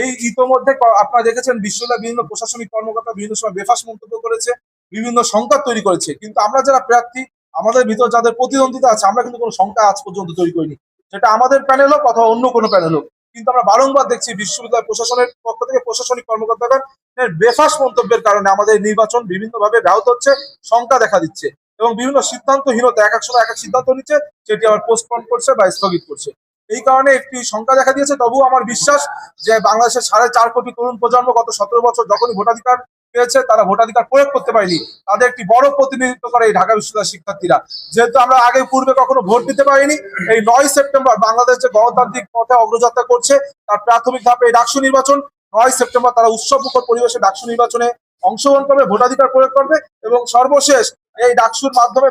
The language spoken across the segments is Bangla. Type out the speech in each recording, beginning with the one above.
এই ইতোমধ্যে আপনারা দেখেছেন বিশ্ববিদ্যালয়ের বিভিন্ন প্রশাসনিক কর্মকর্তা বিভিন্ন সময় বেফাস মন্তব্য করেছে, বিভিন্ন সংকট তৈরি করেছে, কিন্তু আমরা যারা প্রার্থী আমাদের ভিতর যাদের প্রতিদ্বন্দ্বিতা আছে আমরা কিন্তু কোনো সংখ্যা আজ পর্যন্ত তৈরি করিনি, সেটা আমাদের প্যানেল হোক অথবা অন্য কোনো প্যানেল হোক। কিন্তু আমরা বারংবার দেখছি বিশ্ববিদ্যালয় প্রশাসনের পক্ষ থেকে প্রশাসনিক কর্মকর্তাগণ বেফাস মন্তব্যের কারণে আমাদের নির্বাচন বিভিন্নভাবে ব্যাহত হচ্ছে, শঙ্কা দেখা দিচ্ছে এবং বিভিন্ন সিদ্ধান্তহীনতা এক এক সময় এক এক সিদ্ধান্ত নিচ্ছে, সেটি আবার পোস্টপোন করছে বা স্থগিত করছে। এই কারণে একটি শঙ্কা দেখা দিয়েছে। তবুও আমার বিশ্বাস যে বাংলাদেশের 4.5 কোটি তরুণ প্রজন্ম গত 17 বছর যখনই ভোটাধিকার পেয়েছে তারা ভোটাধিকার প্রয়োগ করতে পারেনি, তাদের একটি বড় প্রতিনিধিত্ব করে এই ঢাকা বিশ্ববিদ্যালয়ের শিক্ষার্থীরা। যেহেতু আমরা আগে পূর্বে কখনো ভোট দিতে পারিনি, এই 9 সেপ্টেম্বর বাংলাদেশ যে গণতান্ত্রিক পথে অগ্রযাত্রা করছে তার প্রাথমিক ধাপে এই ডাকসু নির্বাচন। 9 সেপ্টেম্বর তারা উৎসবমুখর পরিবেশে ডাকসু নির্বাচনে অংশগ্রহণ করবে, ভোটাধিকার প্রয়োগ করবে এবং সর্বশেষ এই ডাকসুর মাধ্যমে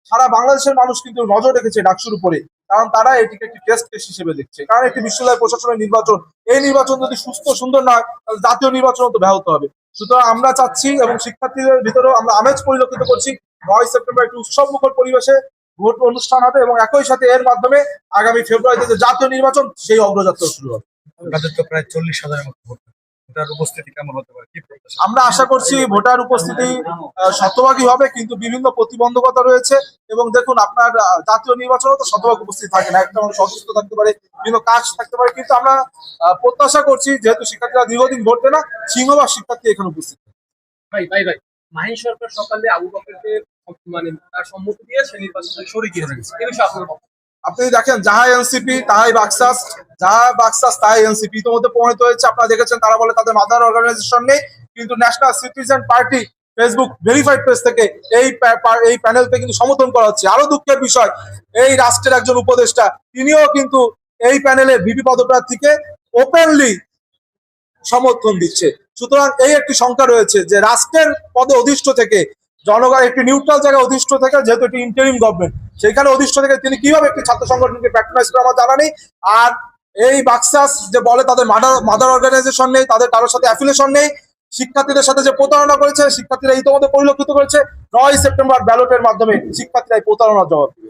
সারা বাংলাদেশের মানুষ কিন্তু নজর রেখেছে ডাকসুর উপরে, কারণ তারা এটিকে একটি টেস্ট কেস হিসেবে দেখছে। কারণ একটি বিশ্ববিদ্যালয় প্রশাসনের নির্বাচন, এই নির্বাচন যদি সুস্থ সুন্দর না হয় তাহলে জাতীয় নির্বাচন তো ব্যাহত হবে। সুতরাং আমরা চাচ্ছি এবং শিক্ষার্থীদের ভিতরেও আমরা আমেজ পরিলক্ষিত করছি 9 সেপ্টেম্বর একটি উৎসবমুখর পরিবেশে ভোট অনুষ্ঠান হবে এবং একই সাথে এর মাধ্যমে আগামী ফেব্রুয়ারিতে যে জাতীয় নির্বাচন সেই অগ্রযাত্রা শুরু হবে। আপনাদের তো প্রায় 40,000 মতো ভোট, ভোটার উপস্থিতি কেমন হতে পারে, কি প্রত্যাশা? আমরা আশা করছি ভোটার উপস্থিতি শতভাগই হবে, কিন্তু বিভিন্ন প্রতিবন্ধকতা রয়েছে। এবং দেখুন আপনার জাতীয় নির্বাচনও তো শতভাগ উপস্থিত থাকে না, একটা মানুষ অসুস্থ থাকতে পারে, বিভিন্ন কাজ থাকতে পারে, কিন্তু আমরা প্রত্যাশা করছি যেহেতু শিক্ষার্থীরা দীর্ঘদিন ভোট দেয় না, সিংহভাগ শিক্ষার্থী এখানে উপস্থিত। ভাই ভাই ভাই মাহিন সরকার সকালে আবু বকরকে মানে তার সম্মতি দিয়ে সে নির্বাচনে শরিক হয়েছে, এই বিষয়ে আপনার বক্তব্য? আপনি দেখেন যাহা এনসিপি তাহাই বাকসাস, যাহা বাকসাস তাহাই এনসিপি ইতিমধ্যে প্রমাণিত হয়েছে। আপনারা দেখেছেন তারা বলে তাদের মাদার অর্গানাইজেশন নেই, কিন্তু national citizen party Facebook verified page থেকে এই প্যানেলকে কিন্তু সমর্থন করা হচ্ছে। আরো দুঃখের বিষয়, এই রাষ্ট্রের একজন উপদেষ্টা তিনিও কিন্তু এই প্যানেলের ভিপি পদপ্রার্থীকে ওপেনলি সমর্থন দিচ্ছে। সুতরাং এই একটি শঙ্কা রয়েছে যে রাষ্ট্রের পদে অধিষ্ঠ থেকে জনগণ একটি নিউট্রাল জায়গায় অধিষ্ঠ থেকে, যেহেতু একটি ইন্টারিম গভর্নমেন্ট সেখানে অধিষ্ঠ থেকে তিনি কিভাবে একটি ছাত্র সংগঠনকে প্যাট্রোনাইজ করে আমার জানা নেই। আর এই বাক্সাস যে বলে তাদের মাদার অর্গানাইজেশন নেই, তাদের কারোর সাথে অ্যাফিলিয়েশন নেই, শিক্ষার্থীদের সাথে যে প্রতারণা করেছে শিক্ষার্থীরা ইতিমধ্যে পরিলক্ষিত করেছে। 9 সেপ্টেম্বর ব্যালটের মাধ্যমে শিক্ষার্থীরা এই প্রতারণার জবাব দেবে।